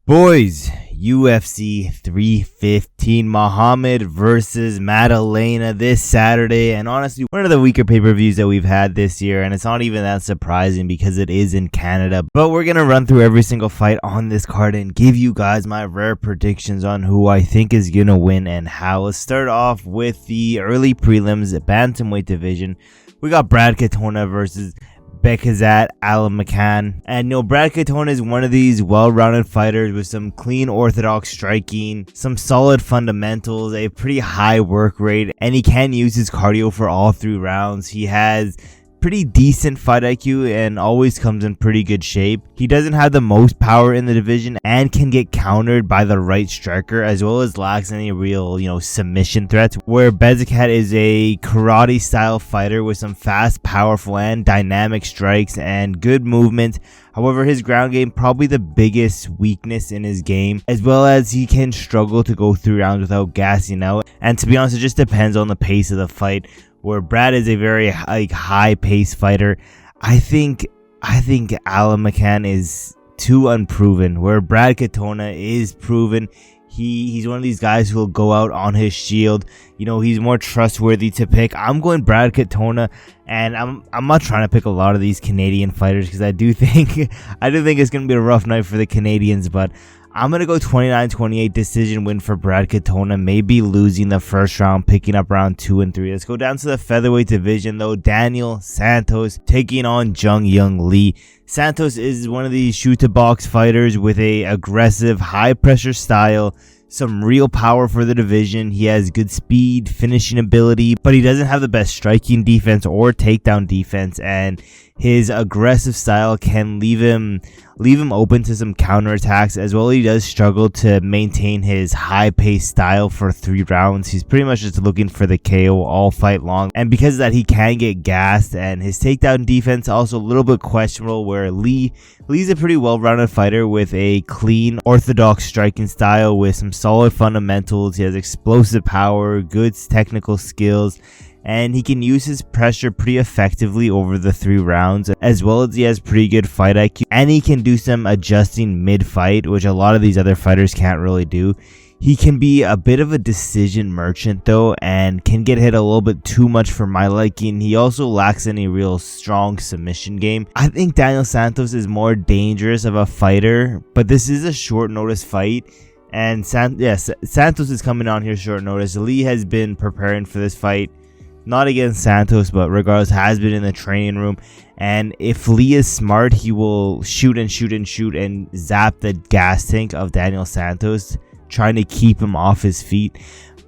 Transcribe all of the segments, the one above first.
Boys, UFC 315, Muhammad versus Maddalena this Saturday, and honestly, one of the weaker pay-per-views that we've had this year, and it's not even that surprising because it is in Canada. But we're going to run through every single fight on this card and give you guys my rare predictions on who I think is going to win and how. Let's start off with the early prelims, bantamweight division. We got Brad Katona versus Bekzat Almakhan. And Brad Katona is one of these well-rounded fighters with some clean orthodox striking, some solid fundamentals, a pretty high work rate, and he can use his cardio for all 3 rounds. He has pretty decent fight IQ and always comes in pretty good shape. He doesn't have the most power in the division and can get countered by the right striker, as well as lacks any real, submission threats, where Bekzat is a karate style fighter with some fast, powerful, and dynamic strikes and good movement. However, his ground game probably the biggest weakness in his game, as well as he can struggle to go 3 rounds without gassing out. And to be honest, it just depends on the pace of the fight, where Brad is a very high-paced fighter. I think Almakhan is too unproven, where Brad Katona is proven. He's one of these guys who will go out on his shield. He's more trustworthy to pick. I'm going Brad Katona, and I'm not trying to pick a lot of these Canadian fighters because I do think it's going to be a rough night for the Canadians, but I'm going to go 29-28 decision win for Brad Katona, maybe losing the first round, picking up round 2 and 3. Let's go down to the featherweight division, though. Daniel Santos taking on Jeong Lee. Santos is one of these shoot-to-box fighters with a aggressive, high-pressure style, some real power for the division. He has good speed, finishing ability, but he doesn't have the best striking defense or takedown defense, and his aggressive style can leave him open to some counterattacks, as well as he does struggle to maintain his high-paced style for 3 rounds. He's pretty much just looking for the KO all fight long, and because of that, he can get gassed, and his takedown defense also a little bit questionable, where Lee's a pretty well-rounded fighter with a clean, orthodox striking style with some solid fundamentals. He has explosive power, good technical skills, and he can use his pressure pretty effectively over the 3 rounds, as well as he has pretty good fight IQ, and he can do some adjusting mid-fight, which a lot of these other fighters can't really do. He can be a bit of a decision merchant, though, and can get hit a little bit too much for my liking. He also lacks any real strong submission game. I think Daniel Santos is more dangerous of a fighter, but this is a short notice fight, and Santos is coming on here short notice. Lee has been preparing for this fight, not against Santos, but regardless, has been in the training room. And if Lee is smart, he will shoot and zap the gas tank of Daniel Santos, trying to keep him off his feet.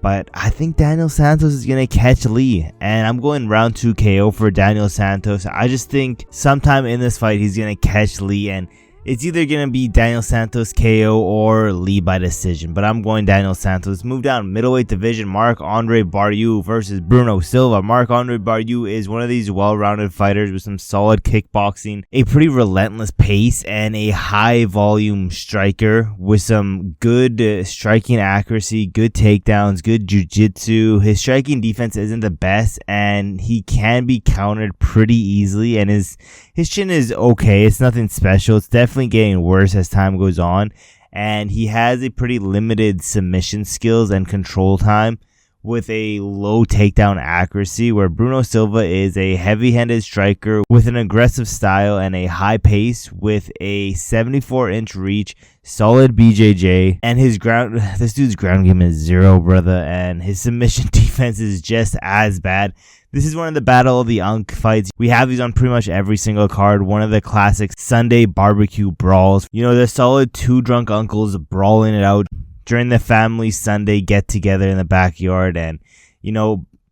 But I think Daniel Santos is going to catch Lee, and I'm going round 2 KO for Daniel Santos. I just think sometime in this fight, he's going to catch Lee, and it's either going to be Daniel Santos KO or Lee by decision, but I'm going Daniel Santos. Move down, middleweight division, Marc-Andre Barriault versus Bruno Silva. Marc-Andre Barriault is one of these well-rounded fighters with some solid kickboxing, a pretty relentless pace, and a high-volume striker with some good striking accuracy, good takedowns, good jiu-jitsu. His striking defense isn't the best, and he can be countered pretty easily, and his chin is okay. It's nothing special. It's definitely getting worse as time goes on, and he has a pretty limited submission skills and control time with a low takedown accuracy, where Bruno Silva is a heavy-handed striker with an aggressive style and a high pace with a 74-inch reach, solid BJJ, and this dude's ground game is 0, brother, and his submission defense is just as bad. This is one of the Battle of the Unk fights. We have these on pretty much every single card. One of the classic Sunday barbecue brawls. The solid 2 drunk uncles brawling it out during the family Sunday get-together in the backyard. And,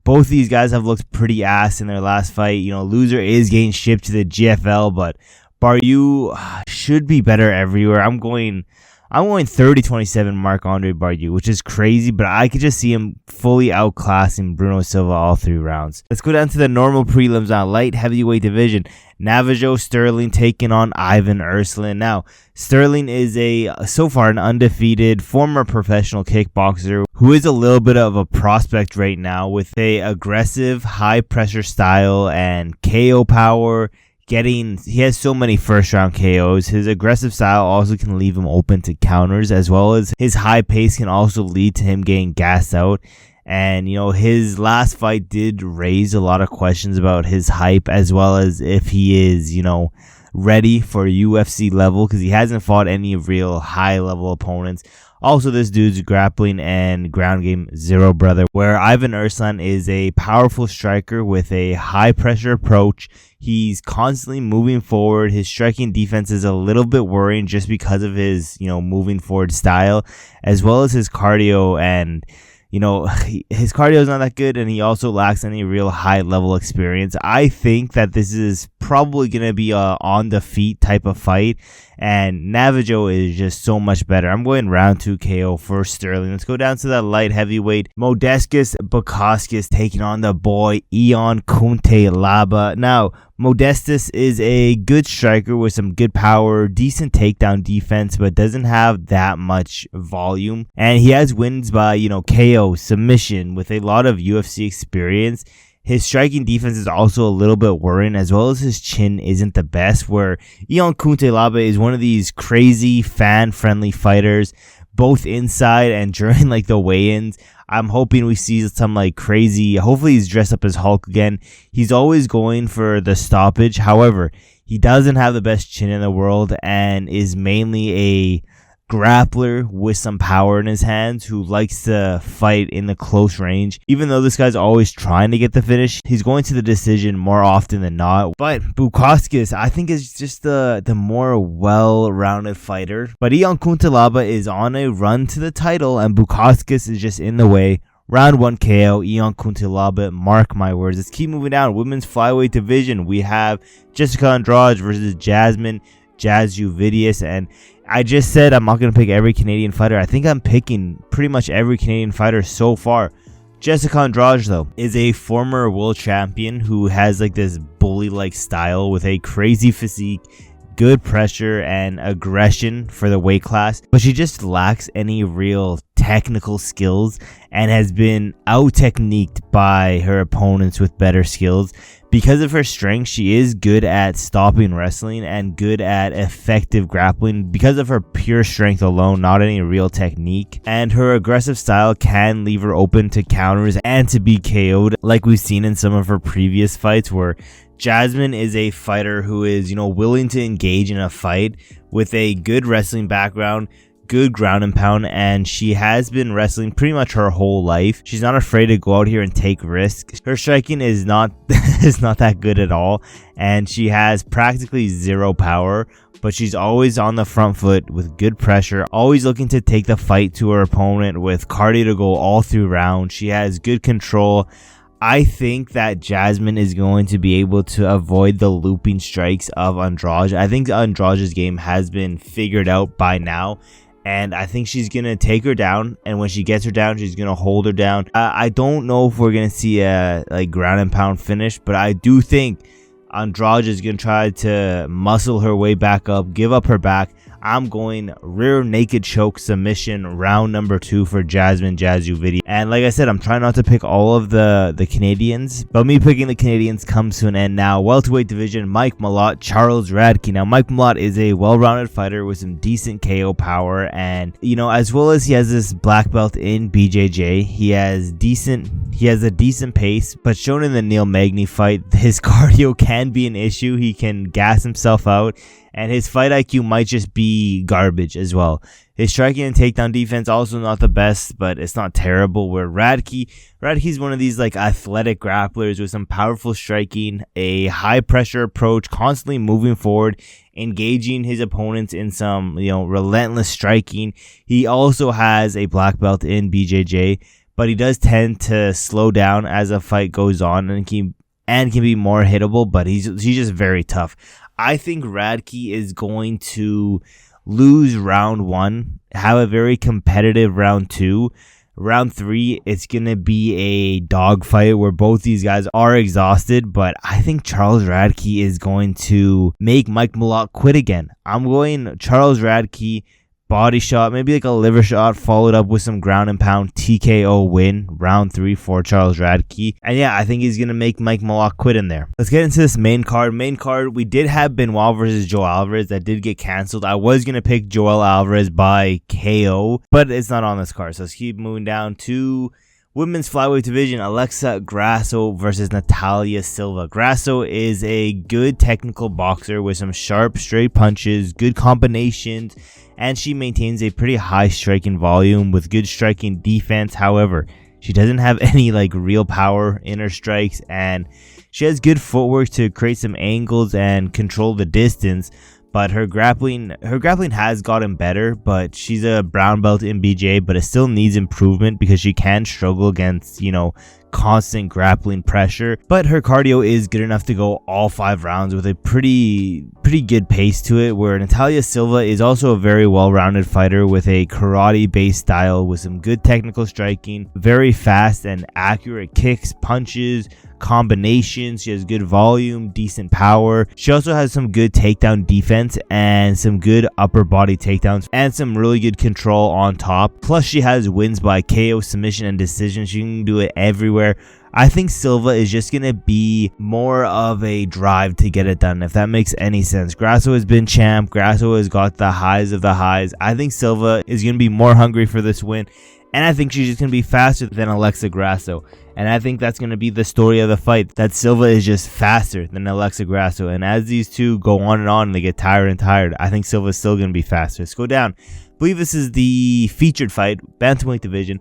both these guys have looked pretty ass in their last fight. Loser is getting shipped to the GFL, but Barriault should be better everywhere. I'm going 30-27 Marc-Andre Barriault, which is crazy, but I could just see him fully outclassing Bruno Silva all 3 rounds. Let's go down to the normal prelims now. Light heavyweight division. Navajo Sterling taking on Ivan Ursulin. Now, Sterling is so far an undefeated former professional kickboxer who is a little bit of a prospect right now with a aggressive, high-pressure style and KO power. he has so many first round KOs. His aggressive style also can leave him open to counters, as well as his high pace can also lead to him getting gassed out. And, his last fight did raise a lot of questions about his hype, as well as if he is, ready for UFC level, because he hasn't fought any real high level opponents. Also, this dude's grappling and ground game zero, brother, where Ivan Erslan is a powerful striker with a high pressure approach. He's constantly moving forward. His striking defense is a little bit worrying just because of his, moving forward style, as well as his cardio. And his cardio is not that good, and he also lacks any real high level experience. I think that this is probably going to be a on the feet type of fight, and Navajo is just so much better. I'm going round 2 KO for Sterling. Let's go down to that light heavyweight. Modestus Bukauskas taking on the boy Yeong Cutelaba. Now, Modestus is a good striker with some good power, decent takedown defense, but doesn't have that much volume. And he has wins by, KO, submission, with a lot of UFC experience. His striking defense is also a little bit worrying, as well as his chin isn't the best, where Yeong Cutelaba is one of these crazy fan-friendly fighters, both inside and during the weigh-ins. I'm hoping we see some crazy, hopefully he's dressed up as Hulk again. He's always going for the stoppage. However, he doesn't have the best chin in the world and is mainly a grappler with some power in his hands who likes to fight in the close range. Even though this guy's always trying to get the finish, he's going to the decision more often than not. But Bukauskas, I think, is just the more well-rounded fighter. But Yeong Cutelaba is on a run to the title, and Bukauskas is just in the way. Round 1 KO, Yeong Cutelaba, mark my words. Let's keep moving down. Women's flyweight division, we have Jéssica Andrade versus Jasmine Jasudavicius, and I just said I'm not going to pick every Canadian fighter. I think I'm picking pretty much every Canadian fighter so far. Jéssica Andrade, though, is a former world champion who has this bully-like style with a crazy physique, good pressure, and aggression for the weight class. But she just lacks any real technical skills and has been out-techniqued by her opponents with better skills. Because of her strength, she is good at stopping wrestling and good at effective grappling because of her pure strength alone, not any real technique. And her aggressive style can leave her open to counters and to be KO'd, like we've seen in some of her previous fights, where Jasmine is a fighter who is, willing to engage in a fight with a good wrestling background, good ground and pound, and she has been wrestling pretty much her whole life. She's not afraid to go out here and take risks. Her striking is not that good at all, and she has practically zero power, but she's always on the front foot with good pressure, always looking to take the fight to her opponent with cardio to go all through rounds. She has good control. I think that Jasmine is going to be able to avoid the looping strikes of Andrade. I think Andrade's game has been figured out by now, and I think she's going to take her down, and when she gets her down, she's going to hold her down. I don't know if we're going to see a ground and pound finish, but I do think Andrade is going to try to muscle her way back up, give up her back. I'm going rear naked choke submission, round number 2 for Jasmine Jasudavicius. And like I said, I'm trying not to pick all of the Canadians, but me picking the Canadians comes to an end now. Welterweight division, Mike Malott, Charles Radtke. Now, Mike Malott is a well-rounded fighter with some decent KO power, and as well as he has this black belt in BJJ, he has a decent pace, but shown in the Neil Magny fight, his cardio can be an issue. He can gas himself out, and his fight IQ might just be garbage as well. His striking and takedown defense also not the best, but it's not terrible. Where Radtke's one of these athletic grapplers with some powerful striking, a high pressure approach, constantly moving forward, engaging his opponents in some relentless striking. He also has a black belt in BJJ, but he does tend to slow down as a fight goes on and can be more hittable, but he's just very tough. I think Radtke is going to lose round 1, have a very competitive round 2. Round 3, it's going to be a dogfight where both these guys are exhausted, but I think Charles Radtke is going to make Mike Malott quit again. I'm going Charles Radtke body shot, maybe like a liver shot, followed up with some ground and pound TKO win, round 3 for Charles Radtke. And yeah, I think he's going to make Mike Malott quit in there. Let's get into this main card. We did have Benoit versus Joel Alvarez. That did get canceled. I was going to pick Joel Alvarez by KO, but it's not on this card. So let's keep moving down to women's flyweight division. Alexa Grasso versus Natalia Silva. Grasso is a good technical boxer with some sharp, straight punches, good combinations, and she maintains a pretty high striking volume with good striking defense. However, she doesn't have any like real power in her strikes, and she has good footwork to create some angles and control the distance. But her grappling has gotten better, but she's a brown belt in BJ, but it still needs improvement because she can struggle against, constant grappling pressure. But her cardio is good enough to go all 5 rounds with a pretty good pace to it, where Natalia Silva is also a very well-rounded fighter with a karate-based style with some good technical striking, very fast and accurate kicks, punches, combinations. She has good volume, decent power. She also has some good takedown defense and some good upper body takedowns and some really good control on top. Plus she has wins by KO, submission, and decision. She can do it everywhere. I think Silva is just going to be more of a drive to get it done, if that makes any sense. Grasso has been champ. Grasso has got the highs of the highs. I think Silva is going to be more hungry for this win. And I think she's just going to be faster than Alexa Grasso. And I think that's going to be the story of the fight, that Silva is just faster than Alexa Grasso. And as these two go on and they get tired, I think Silva's still going to be faster. Let's go down. I believe this is the featured fight, bantamweight division.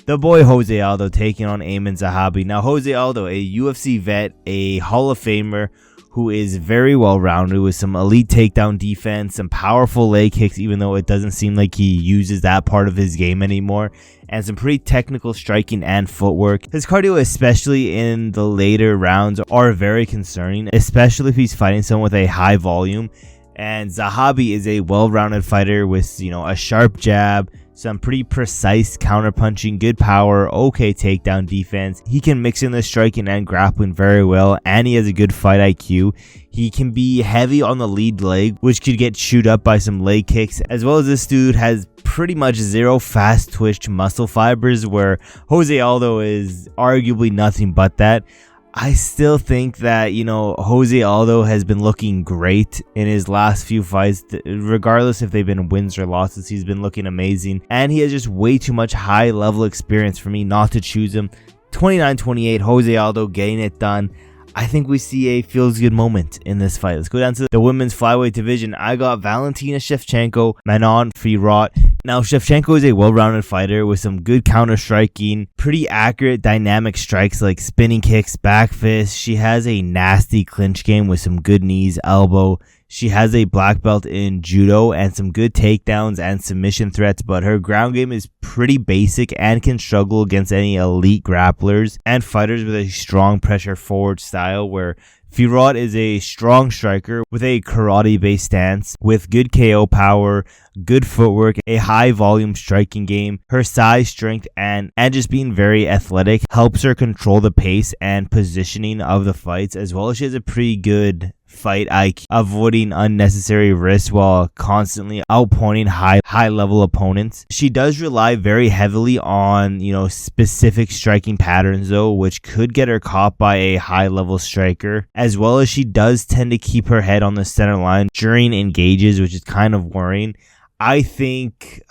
The boy Jose Aldo taking on Aiemann Zahabi. Now, Jose Aldo, a UFC vet, a Hall of Famer, who is very well-rounded with some elite takedown defense, some powerful leg kicks, even though it doesn't seem like he uses that part of his game anymore, and some pretty technical striking and footwork. His cardio, especially in the later rounds, are very concerning, especially if he's fighting someone with a high volume. And Zahabi is a well-rounded fighter with, a sharp jab, some pretty precise counterpunching, good power, okay takedown defense. He can mix in the striking and grappling very well, and he has a good fight IQ. He can be heavy on the lead leg, which could get chewed up by some leg kicks, as well as this dude has pretty much zero fast twitch muscle fibers, where Jose Aldo is arguably nothing but that. I still think that, Jose Aldo has been looking great in his last few fights. Regardless if they've been wins or losses, he's been looking amazing. And he has just way too much high-level experience for me not to choose him. 29-28, Jose Aldo getting it done. I think we see a feels-good moment in this fight. Let's go down to the women's flyweight division. I got Valentina Shevchenko, Manon, Fiorot. Now, Shevchenko is a well-rounded fighter with some good counter-striking, pretty accurate dynamic strikes like spinning kicks, back fists. She has a nasty clinch game with some good knees, elbow. She has a black belt in judo and some good takedowns and submission threats, but her ground game is pretty basic and can struggle against any elite grapplers and fighters with a strong pressure forward style, where Fiorot is a strong striker with a karate-based stance, with good KO power, good footwork, a high-volume striking game. Her size, strength, and just being very athletic helps her control the pace and positioning of the fights, as well as she has a pretty good fight IQ, avoiding unnecessary risks while constantly outpointing high-level opponents. She does rely very heavily on, specific striking patterns, though, which could get her caught by a high-level striker, as well as she does tend to keep her head on the center line during engages, which is kind of worrying. I think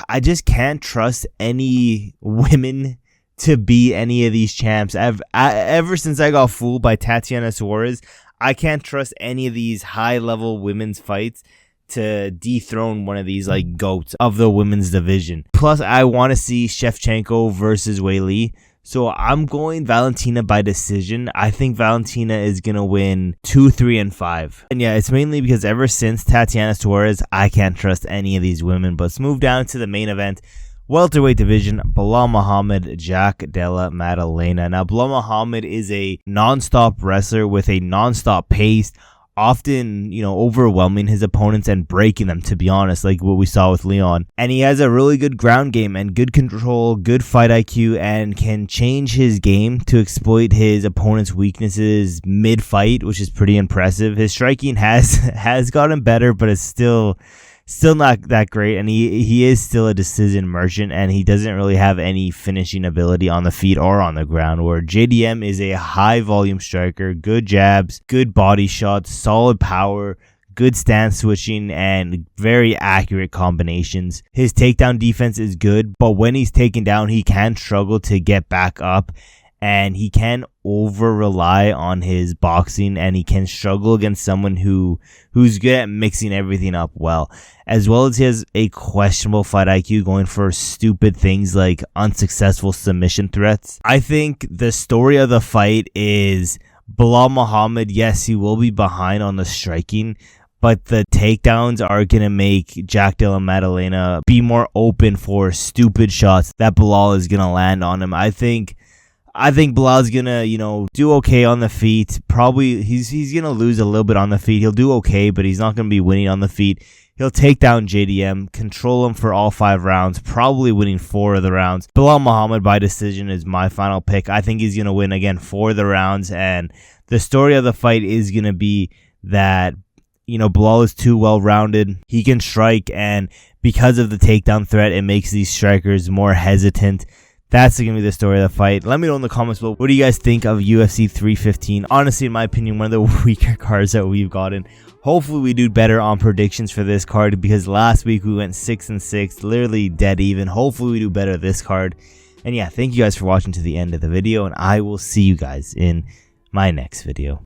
I just can't trust any women to beat any of these champs. Ever since I got fooled by Tatiana Suarez, I can't trust any of these high-level women's fights to dethrone one of these goats of the women's division. Plus, I want to see Shevchenko versus Weili. So I'm going Valentina by decision. I think Valentina is going to win 2, 3, and 5. And yeah, it's mainly because ever since Tatiana Suarez, I can't trust any of these women. But let's move down to the main event. Welterweight division, Belal Muhammad, Jack Della, Maddalena. Now, Belal Muhammad is a non-stop wrestler with a non-stop pace, often, overwhelming his opponents and breaking them, to be honest, like what we saw with Leon. And he has a really good ground game and good control, good fight IQ, and can change his game to exploit his opponent's weaknesses mid-fight, which is pretty impressive. His striking has gotten better, but it's still still not that great, and he is still a decision merchant, and he doesn't really have any finishing ability on the feet or on the ground, where JDM is a high volume striker, good jabs, good body shots, solid power, good stance switching, and very accurate combinations. His takedown defense is good, but when he's taken down, he can struggle to get back up, and he can over rely on his boxing, and he can struggle against someone who's good at mixing everything up well, as well as he has a questionable fight IQ, going for stupid things like unsuccessful submission threats. I think the story of the fight is Belal Muhammad. Yes, he will be behind on the striking, but the takedowns are going to make Jack Della Maddalena be more open for stupid shots that Belal is going to land on him. I think Belal's gonna, do okay on the feet. Probably he's gonna lose a little bit on the feet. He'll do okay, but he's not gonna be winning on the feet. He'll take down JDM, control him for all 5 rounds, probably winning 4 of the rounds. Belal Muhammad by decision is my final pick. I think he's gonna win again 4 of the rounds, and the story of the fight is gonna be that Belal is too well rounded. He can strike, and because of the takedown threat, it makes these strikers more hesitant. That's going to be the story of the fight. Let me know in the comments below, what do you guys think of UFC 315? Honestly, in my opinion, one of the weaker cards that we've gotten. Hopefully we do better on predictions for this card, because last week we went 6-6, literally dead even. Hopefully we do better this card. And yeah, thank you guys for watching to the end of the video, and I will see you guys in my next video.